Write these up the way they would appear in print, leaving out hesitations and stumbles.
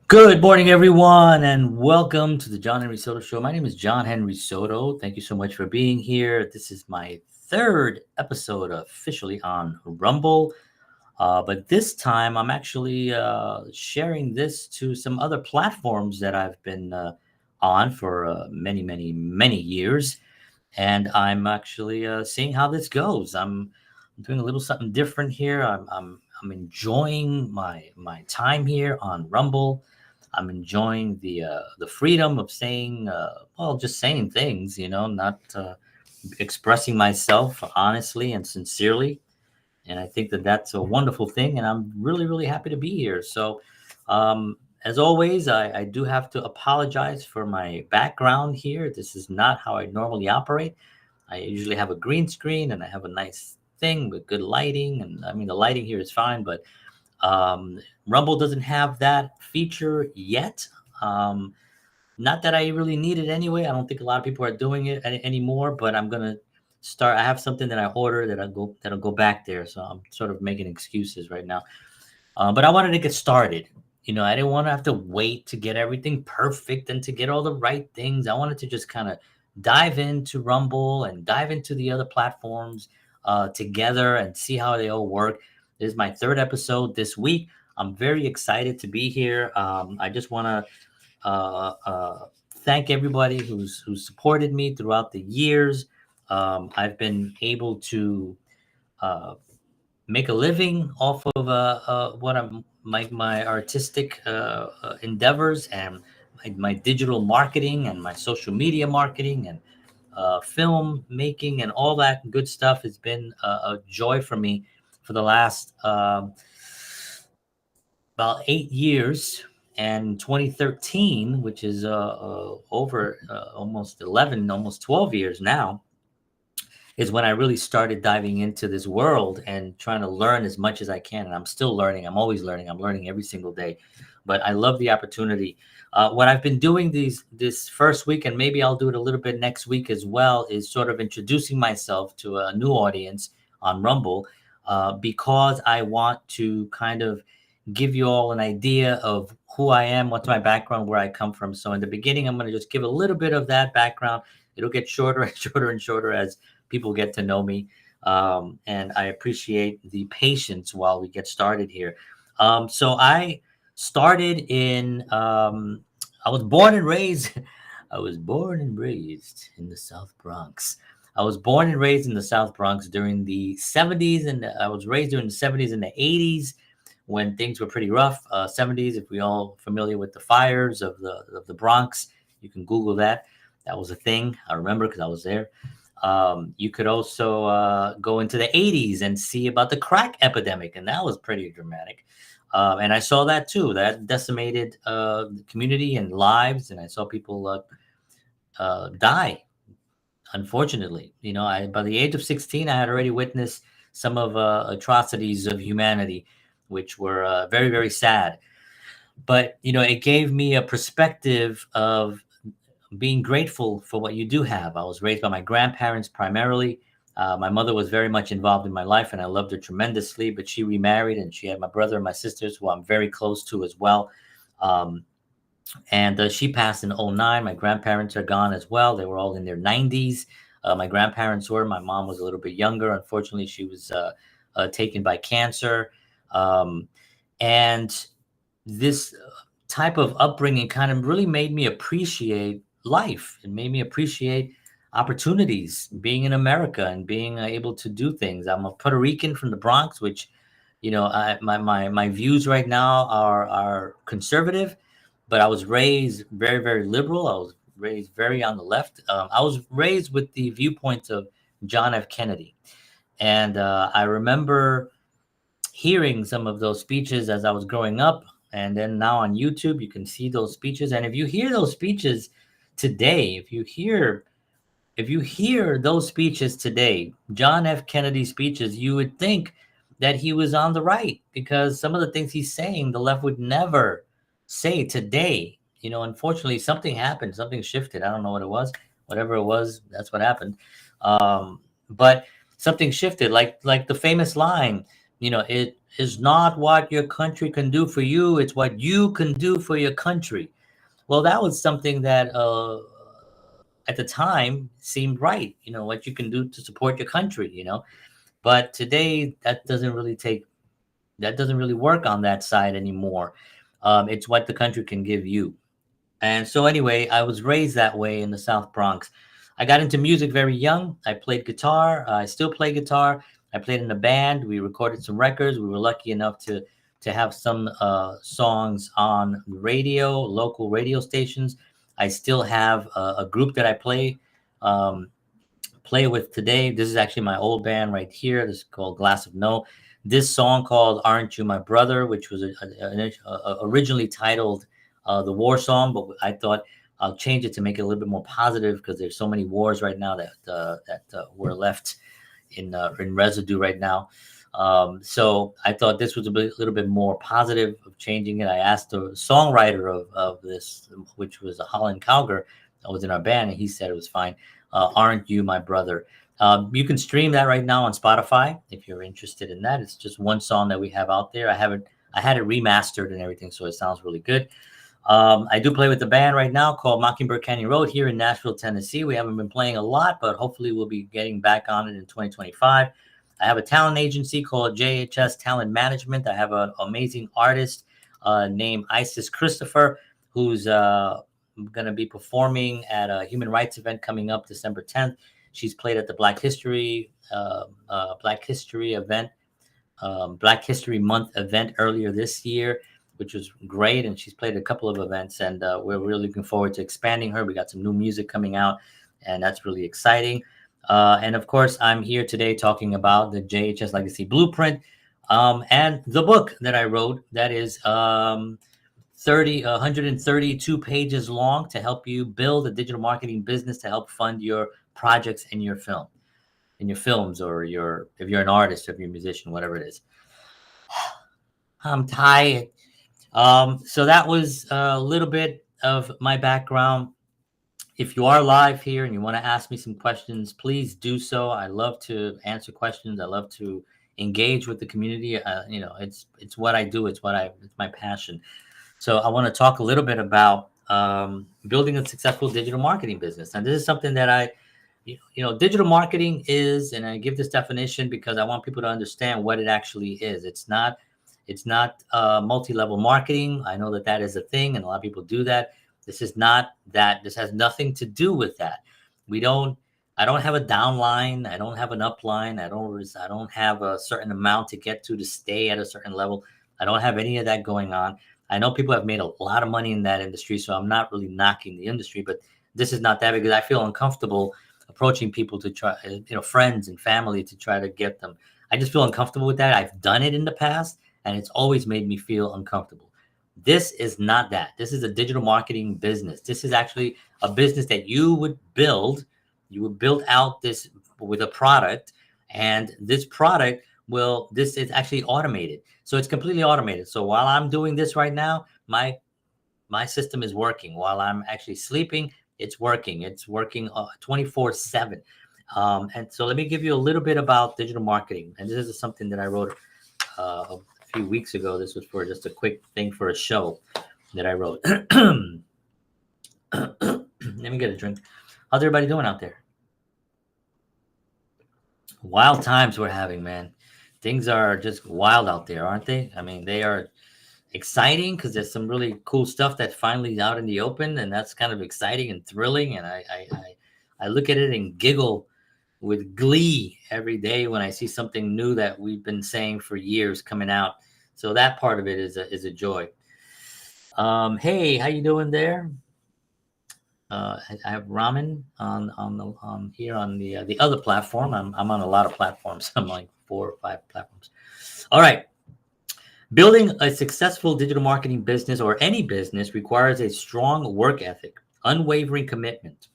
Good morning, everyone, and welcome to the John Henry Soto Show. My name is John Henry Soto. Thank you so much for being here. This is my third episode officially on Rumble, but this time I'm actually sharing this to some other platforms that I've been on for many years, and I'm actually seeing how this goes. I'm doing a little something different here. I'm enjoying my time here on Rumble. I'm enjoying the freedom of saying, just saying things, not expressing myself honestly and sincerely. And I think that that's a wonderful thing. And I'm really happy to be here. So, as always, I do have to apologize for my background here. This is not how I normally operate. I usually have a green screen and I have a nice thing with good lighting. And I mean, the lighting here is fine, but Rumble doesn't have that feature yet. Not that I really need it anyway. I don't think a lot of people are doing it anymore, but I'm gonna start. I have something that I order that'll go back there. So I'm sort of making excuses right now. But I wanted to get started. I didn't want to have to wait to get everything perfect and to get all the right things. I wanted to just kind of dive into Rumble and dive into the other platforms together and see how they all work. This is my third episode this week. I'm very excited to be here. I just want to thank everybody who's supported me throughout the years. I've been able to make a living off of what I'm my artistic endeavors and my digital marketing and my social media marketing and film making and all that good stuff has been a joy for me for the last about 8 years. And 2013, which is over almost 11, almost 12 years now, is when I really started diving into this world and trying to learn as much as I can. And I'm still learning. I'm always learning. I'm learning every single day. But I love the opportunity. What I've been doing this first week, and maybe I'll do it a little bit next week as well, is sort of introducing myself to a new audience on Rumble because I want to kind of give you all an idea of who I am, what's my background, where I come from. So in the beginning, I'm going to just give a little bit of that background. It'll get shorter and shorter and shorter as people get to know me. And I appreciate the patience while we get started here. So I started I was born and raised, I was born and raised in the South Bronx. I was born and raised in the South Bronx during the 70s, and I was raised during the 70s and the 80s when things were pretty rough. 70s, if we all familiar with the fires of the Bronx, you can Google that. That was a thing. I remember because I was there. You could also go into the 80s and see about the crack epidemic, and that was pretty dramatic. And I saw that too. That decimated the community and lives, and I saw people die. Unfortunately, by the age of 16, I had already witnessed some of atrocities of humanity, which were very sad. But it gave me a perspective of being grateful for what you do have. I was raised by my grandparents primarily. My mother was very much involved in my life, and I loved her tremendously. But she remarried, and she had my brother and my sisters, who I'm very close to as well. And she passed in 2009. My grandparents are gone as well. They were all in their 90s. My grandparents were. My mom was a little bit younger. Unfortunately, she was taken by cancer. And this type of upbringing kind of really made me appreciate life. It made me appreciate opportunities, being in America and being able to do things. I'm a Puerto Rican from the Bronx, which, my views right now are conservative, but I was raised very liberal. I was raised very on the left. I was raised with the viewpoints of John F. Kennedy. And I remember hearing some of those speeches as I was growing up And then now on YouTube, you can see those speeches. And if you hear those speeches today, if you hear those speeches today, John F. Kennedy speeches, you would think that he was on the right, because some of the things he's saying, the left would never say today. Unfortunately, something happened, something shifted. I don't know what it was. Whatever it was, that's what happened. But something shifted, like the famous line, it is not what your country can do for you, it's what you can do for your country. Well, that was something that at the time seemed right, what you can do to support your country, but today that doesn't really work on that side anymore. It's what the country can give you. And so anyway, I was raised that way in the South Bronx. I got into music very young. I played guitar. I still play guitar. I played in a band. We recorded some records. We were lucky enough to have some songs on radio, local radio stations. I still have a group that I um, play with today. This is actually my old band right here. This is called Glass of No. This song called "Aren't You My Brother," which was originally titled the war song, but I thought I'll change it to make it a little bit more positive, because there's so many wars right now that were left in residue right now. So I thought this was a little bit more positive of changing it. I asked the songwriter of this, which was Holland Calger, that was in our band, and he said it was fine. Aren't You My Brother? You can stream that right now on Spotify if you're interested in that. It's just one song that we have out there. I had it remastered and everything, so it sounds really good. I do play with the band right now called Mockingbird Canyon Road here in Nashville, Tennessee. We haven't been playing a lot, but hopefully we'll be getting back on it in 2025. I have a talent agency called JHS Talent Management. I have an amazing artist named Isis Christopher, who's going to be performing at a human rights event coming up December 10th. She's played at the Black History event, Black History Month event earlier this year, which was great. And she's played a couple of events, and we're really looking forward to expanding her. We got some new music coming out, and that's really exciting. And of course, I'm here today talking about the JHS Legacy Blueprint and the book that I wrote that is 132 pages long to help you build a digital marketing business to help fund your projects in your films, or if you're an artist, or if you're a musician, whatever it is. I'm tired. So that was a little bit of my background. If you are live here and you want to ask me some questions, please do so. I love to answer questions. I love to engage with the community. It's what I do. It's my passion. So I want to talk a little bit about building a successful digital marketing business. And this is something that digital marketing is, and I give this definition because I want people to understand what it actually is. It's not multi-level marketing. I know that is a thing, and a lot of people do that. This is not that. This has nothing to do with that. I don't have a downline. I don't have an upline. I don't have a certain amount to get to stay at a certain level. I don't have any of that going on. I know people have made a lot of money in that industry, so I'm not really knocking the industry, but this is not that, because I feel uncomfortable approaching people to try, friends and family, to try to get them. I just feel uncomfortable with that. I've done it in the past, and it's always made me feel uncomfortable. This is not that. This is a digital marketing business. This is actually a business that you would build. You would build out this with a product, and this product this is actually automated. So it's completely automated. So while I'm doing this right now, my system is working. While I'm actually sleeping, it's working. It's working 24/7. And so let me give you a little bit about digital marketing. And this is something that I wrote a few weeks ago. This was for just a quick thing for a show that I wrote. Let me get a drink. How's everybody doing out there? Wild times we're having, man. Things are just wild out there, aren't they? I mean, they are exciting because there's some really cool stuff that's finally out in the open, and that's kind of exciting and thrilling. And I look at it and giggle with glee every day when I see something new that we've been saying for years coming out. So that part of it is a joy. Hey, how you doing there? I have Ramen on here on the other platform. I'm on a lot of platforms. I'm like 4 or 5 platforms. All right. Building a successful digital marketing business or any business requires a strong work ethic, unwavering commitment.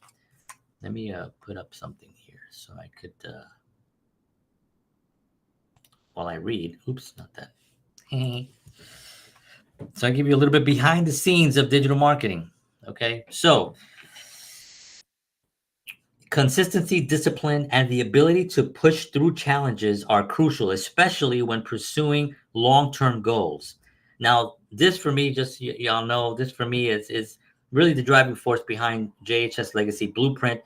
Let me put up something here so I could, while I read, oops, not that. So I give you a little bit behind the scenes of digital marketing. Okay. So consistency, discipline, and the ability to push through challenges are crucial, especially when pursuing long-term goals. Now, this for me, just y'all know, this for me is really the driving force behind JHS Legacy Blueprint,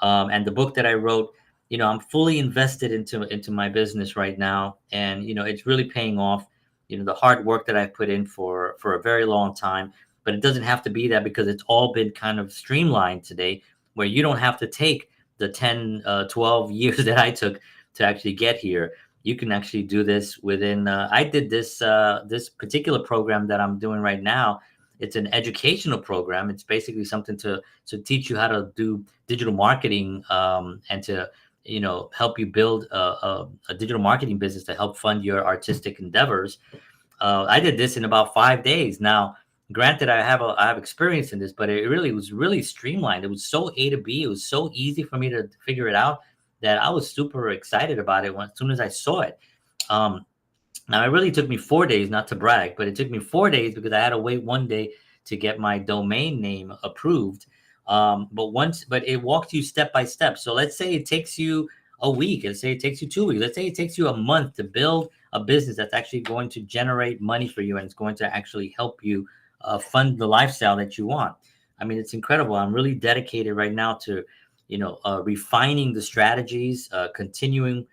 and the book that I wrote. I'm fully invested into my business right now, and it's really paying off. The hard work that I've put in for a very long time, but it doesn't have to be that because it's all been kind of streamlined today where you don't have to take the 10, 12 years that I took to actually get here. You can actually do this within, I did this particular program that I'm doing right now. It's an educational program. It's basically something to teach you how to do digital marketing, and to, help you build a digital marketing business to help fund your artistic endeavors. I did this in about 5 days. Now, granted, I have experience in this, but it really was really streamlined. It was so A to B. It was so easy for me to figure it out that I was super excited about it as soon as I saw it. Um, Now, it really took me 4 days, not to brag, but it took me 4 days because I had to wait one day to get my domain name approved. But it walks you step by step. So let's say it takes you a week. Let's say it takes you 2 weeks. Let's say it takes you a month to build a business that's actually going to generate money for you and it's going to actually help you fund the lifestyle that you want. I mean, it's incredible. I'm really dedicated right now to, refining the strategies, continuing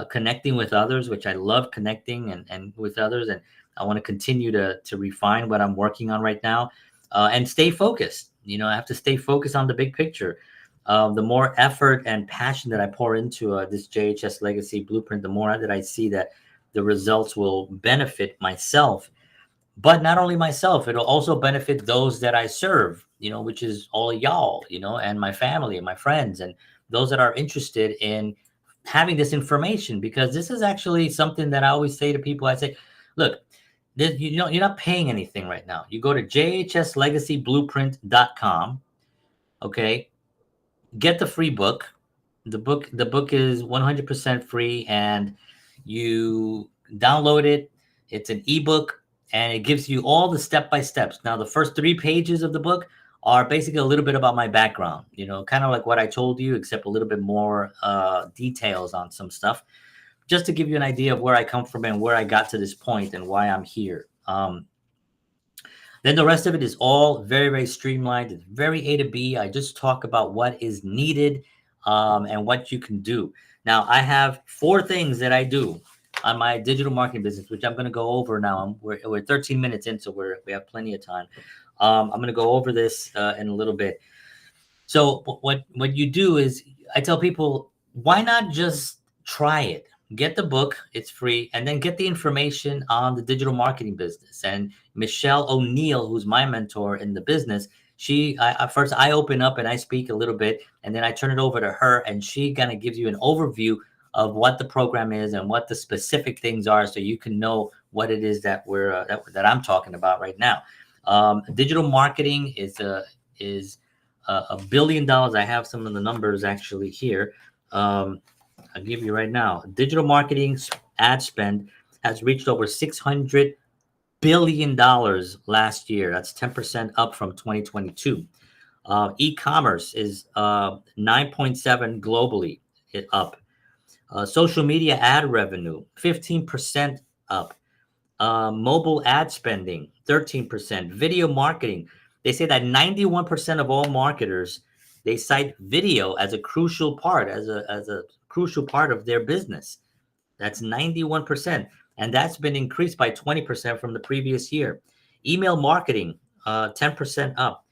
connecting with others, which I love connecting and with others. And I want to continue to refine what I'm working on right now, and stay focused. I have to stay focused on the big picture. The more effort and passion that I pour into this JHS Legacy Blueprint, the more that I see that the results will benefit myself, but not only myself, it'll also benefit those that I serve, which is all y'all, and my family and my friends and those that are interested in having this information, because this is actually something that I always say to people. I say, look, you're not paying anything right now. You go to jhslegacyblueprint.com. Okay. Get the free book. The book is 100% free, and you download it. It's an ebook, and it gives you all the step by steps. Now, the first 3 pages of the book are basically a little bit about my background, kind of like what I told you, except a little bit more details on some stuff, just to give you an idea of where I come from and where I got to this point and why I'm here. Then the rest of it is all very, very streamlined. It's very A to B. I just talk about what is needed, and what you can do. Now, I have 4 things that I do on my digital marketing business, which I'm going to go over now. We're 13 minutes in, so we have plenty of time. I'm going to go over this in a little bit. So what you do is I tell people, why not just try it? Get the book, it's free, and then get the information on the digital marketing business. And Michelle O'Neill, who's my mentor in the business, first I open up and I speak a little bit, and then I turn it over to her, and she kind of gives you an overview of what the program is and what the specific things are, so you can know what it is that that I'm talking about right now. Digital marketing is $1 billion. I have some of the numbers actually here. I'll give you right now. Digital marketing ad spend has reached over $600 billion last year. That's 10% up from 2022. E-commerce is 9.7 globally, up. Social media ad revenue, 15% up. Mobile ad spending, 13%. Video marketing. They say that 91% of all marketers, they cite video as a crucial part, as a crucial part of their business. That's 91%. And that's been increased by 20% from the previous year. Email marketing, 10% up.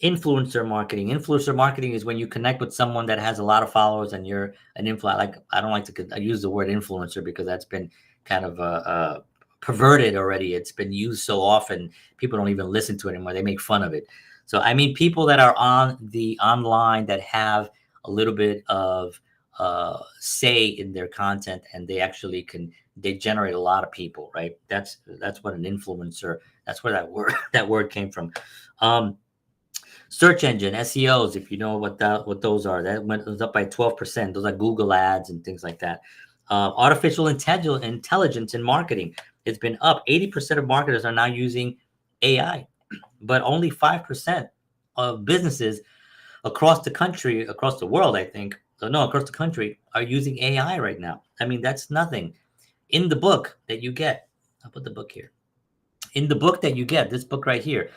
Influencer marketing. Influencer marketing is when you connect with someone that has a lot of followers and you're an influencer. Like, I don't like to use the word influencer because that's been kind of perverted already. It's been used so often, people don't even listen to it anymore. They make fun of it. So I mean, people that are on the online that have a little bit of say in their content, and they generate a lot of people, right? That's what an influencer, that's where that word came from. um, Search engine SEOs, if you know what those are, that was up by 12%. Those are Google ads and things like that. Artificial intelligence in marketing, it's been up. 80% of marketers are now using AI, but only 5% of businesses across the country, across the world, I think, no, across the country, are using AI right now. I mean, that's nothing. In the book that you get, I'll put the book here. In the book that you get, this book right here,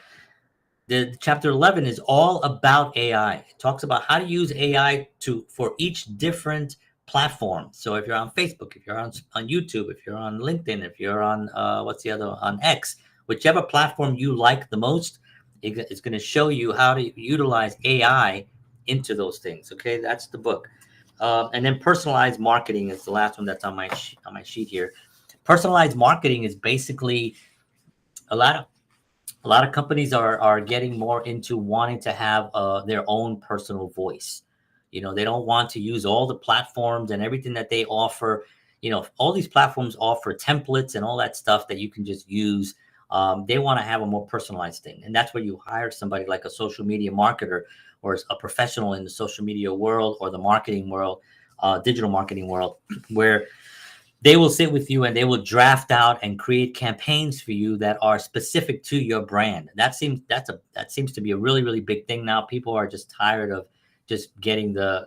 the chapter 11 is all about AI. It talks about how to use AI for each different platform. So if you're on Facebook, if you're on YouTube, if you're on LinkedIn, if you're on what's the other, on X, whichever platform you like the most, it's going to show you how to utilize AI into those things. Okay, that's the book. And then personalized marketing is the last one that's on my sheet here. Personalized marketing is basically a lot of companies are getting more into wanting to have their own personal voice. You know, they don't want to use all the platforms and everything that they offer. You know, all these platforms offer templates and all that stuff that you can just use. They want to have a more personalized thing, and that's where you hire somebody like a social media marketer or a professional in the social media world or the marketing world, digital marketing world, where they will sit with you and they will draft out and create campaigns for you that are specific to your brand. That seems to be a really, really big thing now. People are just tired of just getting the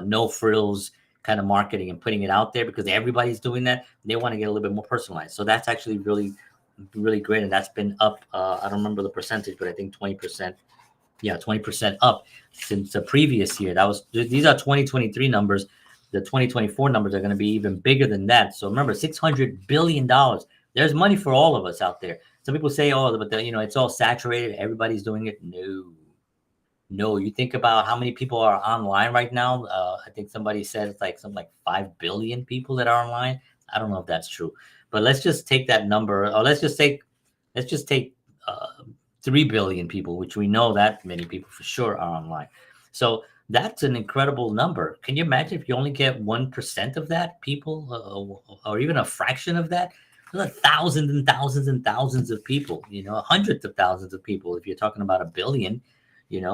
no frills kind of marketing and putting it out there because everybody's doing that. They want to get a little bit more personalized. So that's actually really, really great, and that's been up. I don't remember the percentage, but I think 20%. Yeah, 20% up since the previous year. These are 2023 numbers. The 2024 numbers are going to be even bigger than that. So remember, $600 billion. There's money for all of us out there. Some people say, oh, but it's all saturated. Everybody's doing it. No. You think about how many people are online right now. I think somebody said it's like something like 5 billion people that are online. I don't know if that's true, but let's just take that number. Or let's just take 3 billion people, which we know that many people for sure are online. So that's an incredible number. Can you imagine if you only get 1% of that people, or even a fraction of that? There's thousands and thousands and thousands of people, hundreds of thousands of people, if you're talking about a billion,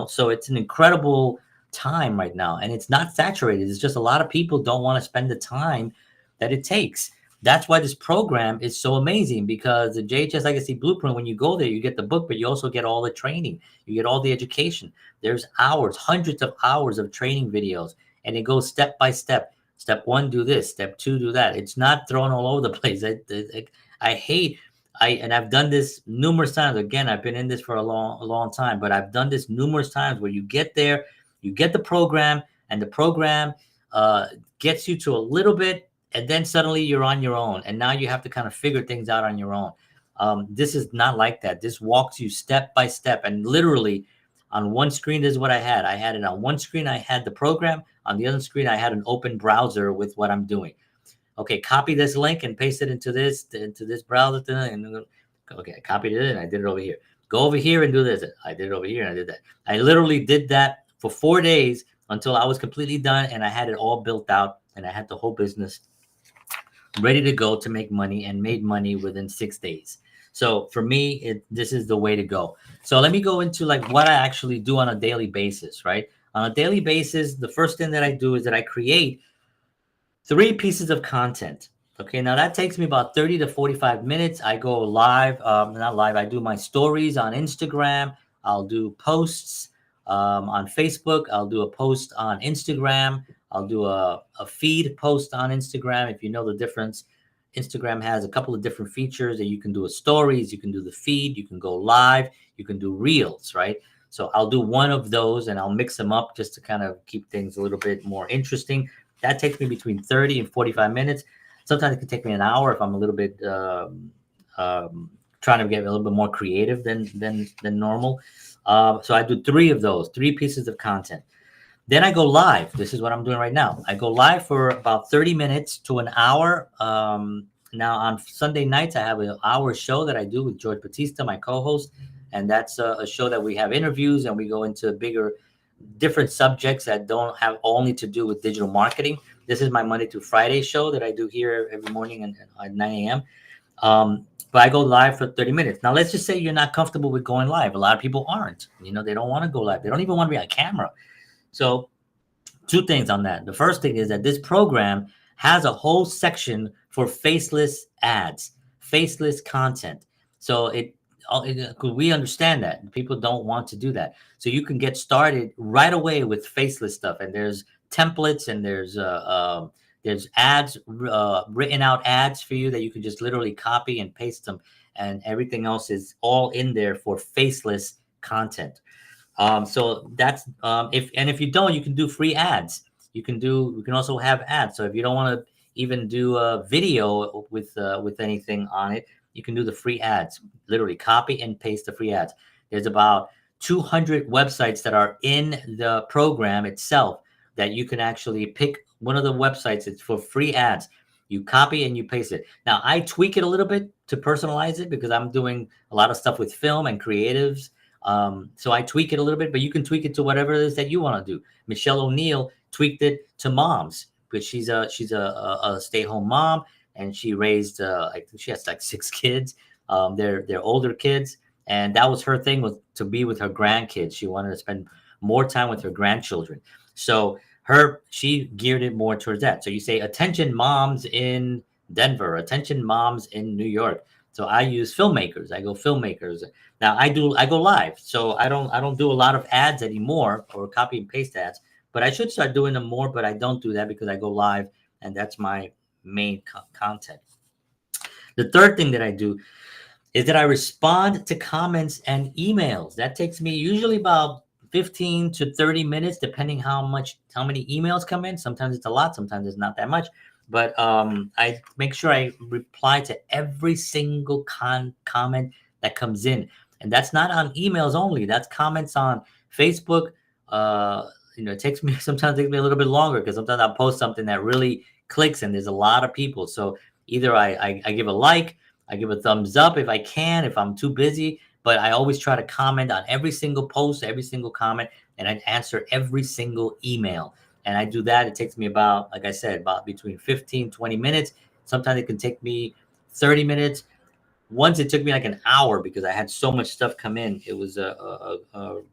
so it's an incredible time right now, and it's not saturated. It's just a lot of people don't want to spend the time that it takes. That's why this program is so amazing, because the JHS Legacy Blueprint, when you go there, you get the book, but you also get all the training. You get all the education. There's hours, hundreds of hours of training videos, and it goes step by step. Step 1, do this. Step 2, do that. It's not thrown all over the place. I've done this numerous times. Again, I've been in this for a long time, but I've done this numerous times where you get there, you get the program, and the program gets you to a little bit, and then suddenly you're on your own, and now you have to kind of figure things out on your own. This is not like that. This walks you step by step, and literally on one screen, this is what I had. I had it on one screen. I had the program. On the other screen, I had an open browser with what I'm doing. Okay, copy this link and paste it into this browser. And okay, I copied it and I did it over here. Go over here and do this. I did it over here and I did that. I literally did that for 4 days until I was completely done, and I had it all built out, and I had the whole business ready to go to make money, and made money within 6 days. So for me, this is the way to go. So let me go into like what I actually do on a daily basis, right? On a daily basis, the first thing that I do is that I create 3 pieces of content. Okay, now that takes me about 30 to 45 minutes. I go live, not live, I do my stories on Instagram. I'll do posts on Facebook. I'll do a post on Instagram. I'll do a feed post on Instagram. If you know the difference, Instagram has a couple of different features that you can do: a stories, you can do the feed, you can go live, you can do reels, right? So I'll do one of those and I'll mix them up just to kind of keep things a little bit more interesting. That takes me between 30 and 45 minutes. Sometimes it can take me an hour if I'm a little bit trying to get a little bit more creative than normal. So I do 3 of those, 3 pieces of content. Then I go live. This is what I'm doing right now. I go live for about 30 minutes to an hour. Now on Sunday nights, I have an hour show that I do with George Batista, my co-host. And that's a show that we have interviews and we go into bigger different subjects that don't have only to do with digital marketing. This is my Monday to Friday show that I do here every morning at 9 a.m. But I go live for 30 minutes. Now, let's just say you're not comfortable with going live. A lot of people aren't. They don't want to go live. They don't even want to be on camera. So, two things on that. The first thing is that this program has a whole section for faceless ads, faceless content. So we understand that people don't want to do that. So you can get started right away with faceless stuff. And there's templates and there's ads, written out ads for you that you can just literally copy and paste them. And everything else is all in there for faceless content. So that's if you don't, you can do free ads. You can also have ads. So if you don't want to even do a video with anything on it, you can do the free ads. Literally copy and paste the free ads. There's about 200 websites that are in the program itself that you can actually pick one of the websites. It's for free ads. You copy and you paste it. Now I tweak it a little bit to personalize it because I'm doing a lot of stuff with film and creatives. So I tweak it a little bit, but you can tweak it to whatever it is that you want to do. Michelle O'Neill tweaked it to moms, because she's a stay-home mom, and she raised I think she has like 6 kids. They're older kids, and that was her thing, was to be with her grandkids. She wanted to spend more time with her grandchildren. So she geared it more towards that. So you say, attention moms in Denver, attention moms in New York. So I use filmmakers. I go filmmakers. Now I go live. So I don't do a lot of ads anymore, or copy and paste ads, but I should start doing them more, but I don't do that because I go live, and that's my main content. The third thing that I do is that I respond to comments and emails. That takes me usually about 15 to 30 minutes, depending how many emails come in. Sometimes it's a lot, sometimes it's not that much. But I make sure I reply to every single comment that comes in. And that's not on emails only. That's comments on Facebook. Sometimes it takes me a little bit longer, because sometimes I'll post something that really clicks and there's a lot of people. So either I give a like, I give a thumbs up if I can, if I'm too busy, but I always try to comment on every single post, every single comment, and I answer every single email. And I do that. It takes me about, like I said, about between 15, 20 minutes. Sometimes it can take me 30 minutes. Once it took me like an hour because I had so much stuff come in. It was a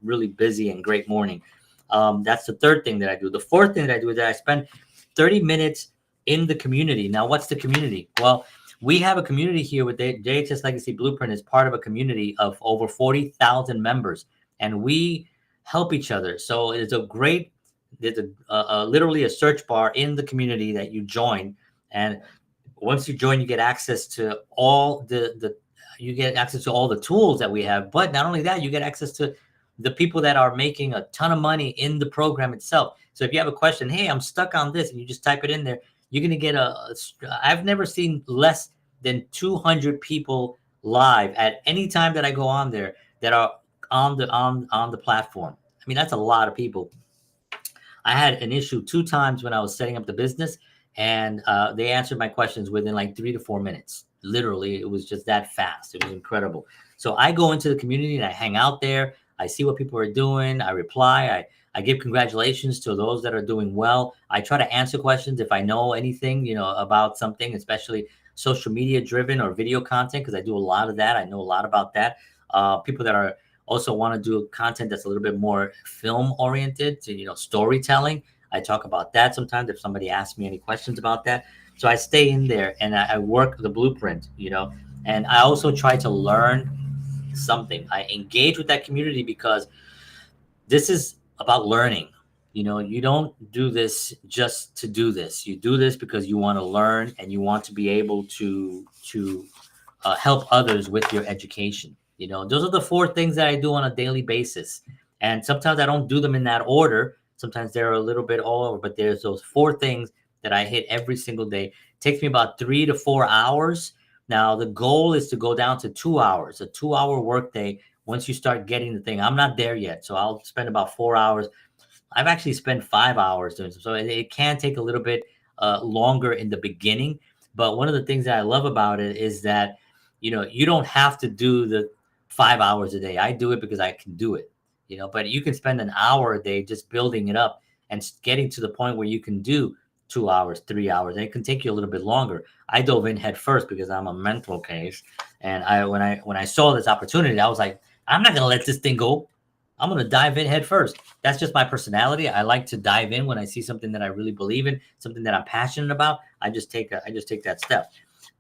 really busy and great morning. That's the third thing that I do. The fourth thing that I do is that I spend 30 minutes in the community. Now, what's the community? Well, we have a community here with the JHS Legacy Blueprint is part of a community of over 40,000 members, and we help each other. So there's literally a search bar in the community that you join, and once you join, you get access to all the tools that we have. But not only that, you get access to the people that are making a ton of money in the program itself. So if you have a question, hey, I'm stuck on this, and you just type it in there, you're going to get I've never seen less than 200 people live at any time that I go on there that are on the platform. I mean, that's a lot of people. I had an issue 2 times when I was setting up the business, and they answered my questions within like 3 to 4 minutes. Literally, it was just that fast. It was incredible. So I go into the community and I hang out there. I see what people are doing. I reply. I give congratulations to those that are doing well. I try to answer questions if I know anything, about something, especially social media driven or video content, because I do a lot of that. I know a lot about that. People that are also want to do content that's a little bit more film oriented, to, storytelling. I talk about that sometimes if somebody asks me any questions about that. So I stay in there and I work the blueprint, and I also try to learn something. I engage with that community because this is about learning. You don't do this just to do this. You do this because you want to learn and you want to be able to help others with your education. Those are the 4 things that I do on a daily basis. And sometimes I don't do them in that order. Sometimes they're a little bit all over, but there's those 4 things that I hit every single day. It takes me about 3 to 4 hours. Now, the goal is to go down to 2 hours, a 2-hour workday. Once you start getting the thing, I'm not there yet. So I'll spend about 4 hours. I've actually spent 5 hours doing so. So it can take a little bit longer in the beginning. But one of the things that I love about it is that, you don't have to do the 5 hours a day. I do it because I can do it. but you can spend an hour a day just building it up and getting to the point where you can do 2 hours, 3 hours, and it can take you a little bit longer. I dove in head first because I'm a mental case. And when I saw this opportunity, I was like, I'm not going to let this thing go. I'm going to dive in head first. That's just my personality. I like to dive in when I see something that I really believe in, something that I'm passionate about. I just take that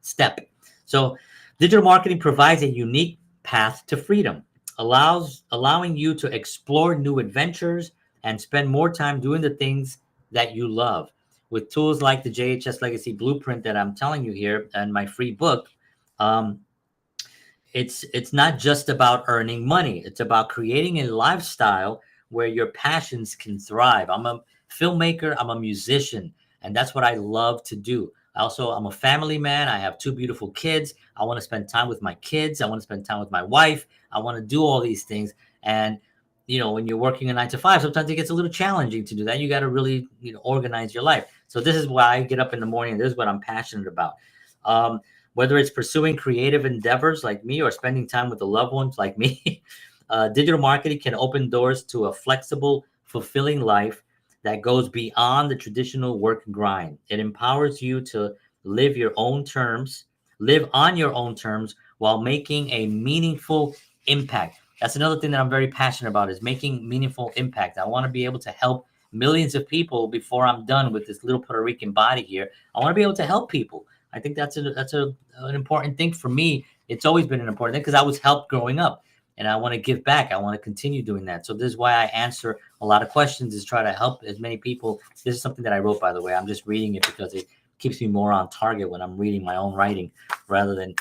step. So digital marketing provides a unique path to freedom, allowing you to explore new adventures and spend more time doing the things that you love. With tools like the JHS Legacy Blueprint that I'm telling you here and my free book, um, it's not just about earning money. It's about creating a lifestyle where your passions can thrive. I'm a filmmaker, I'm a musician, and that's what I love to do. I'm a family man. I have two beautiful kids. I want to spend time with my kids. I want to spend time with my wife. I want to do all these things. And when you're working a 9 to 5, sometimes it gets a little challenging to do that. You got to really, organize your life. So this is why I get up in the morning. This is what I'm passionate about. Whether it's pursuing creative endeavors like me or spending time with the loved ones like me, digital marketing can open doors to a flexible, fulfilling life that goes beyond the traditional work grind. It empowers you to live on your own terms while making a meaningful impact. That's another thing that I'm very passionate about, is making meaningful impact. I want to be able to help millions of people before I'm done with this little Puerto Rican body here. I want to be able to help people. I think that's an important thing for me. It's always been an important thing because I was helped growing up, and I want to give back. I want to continue doing that. So this is why I answer a lot of questions, is try to help as many people. This is something that I wrote, by the way. I'm just reading it because it keeps me more on target when I'm reading my own writing rather than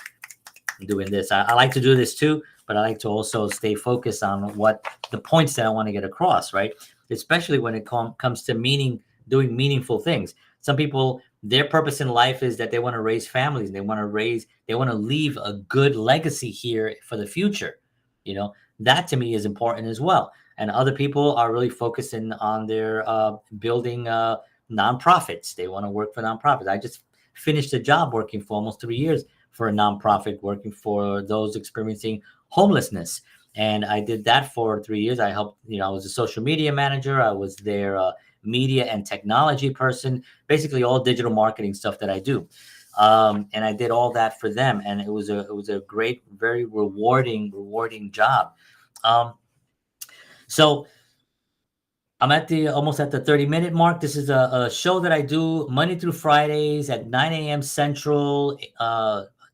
doing this. I like to do this too, but I like to also stay focused on what the points that I want to get across, right? Especially when it comes to doing meaningful things. Some people, their purpose in life is that they want to raise families. They want to leave a good legacy here for the future. That to me is important as well. And other people are really focusing on their building nonprofits. They want to work for nonprofits. I just finished a job working for almost 3 years for a nonprofit, working for those experiencing homelessness. And I did that for 3 years. I helped, I was a social media manager. I was their media and technology person, basically all digital marketing stuff that I do. And I did all that for them. And it was a great, very rewarding job. So I'm almost at the 30-minute mark. This is a show that I do Monday through Fridays at 9 a.m. Central,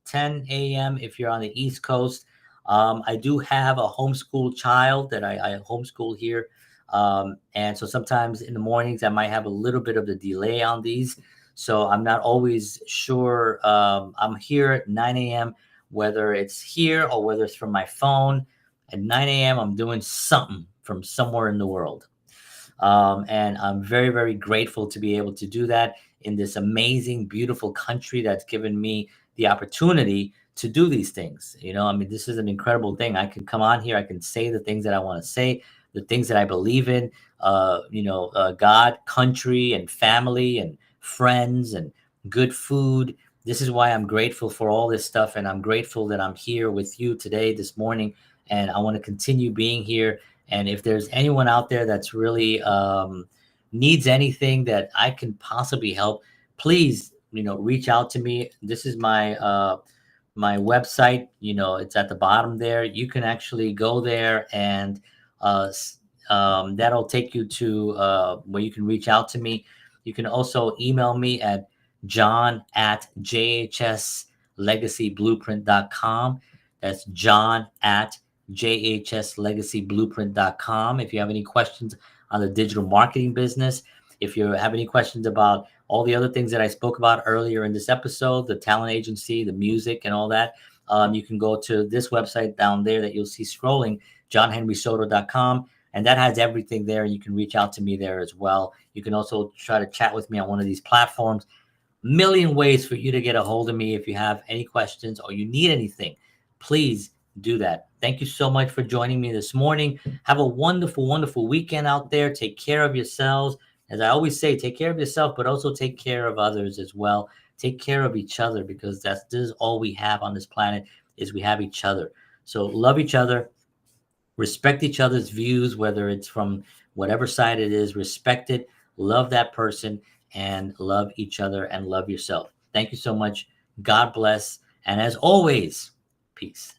10 a.m. if you're on the East Coast. I do have a homeschool child that I homeschool here. And so sometimes in the mornings, I might have a little bit of a delay on these. So I'm not always sure. I'm here at 9 a.m., whether it's here or whether it's from my phone. At 9 a.m., I'm doing something from somewhere in the world. And I'm very, very grateful to be able to do that in this amazing, beautiful country that's given me the opportunity to do these things. This is an incredible thing. I can come on here. I can say the things that I want to say, the things that I believe in, God, country, and family, and friends, and good food. This is why I'm grateful for all this stuff. And I'm grateful that I'm here with you today, this morning. And I want to continue being here. And if there's anyone out there that's really needs anything that I can possibly help, please, reach out to me. This is my my website. It's at the bottom there. You can actually go there, and that'll take you to where you can reach out to me. You can also email me at john@jhslegacyblueprint.com. That's john@jhslegacyblueprint.com. If you have any questions on the digital marketing business, if you have any questions about all the other things that I spoke about earlier in this episode, the talent agency, the music, and all that, you can go to this website down there that you'll see scrolling, johnhenrysoto.com, and that has everything there. You can reach out to me there as well. You can also try to chat with me on one of these platforms. Million ways for you to get a hold of me if you have any questions or you need anything. Please do that. Thank you so much for joining me this morning. Have a wonderful, wonderful weekend out there. Take care of yourselves. As I always say, take care of yourself, but also take care of others as well. Take care of each other, because this is all we have on this planet, is we have each other. So love each other. Respect each other's views, whether it's from whatever side it is. Respect it, love that person, and love each other and love yourself. Thank you so much. God bless. And as always, peace.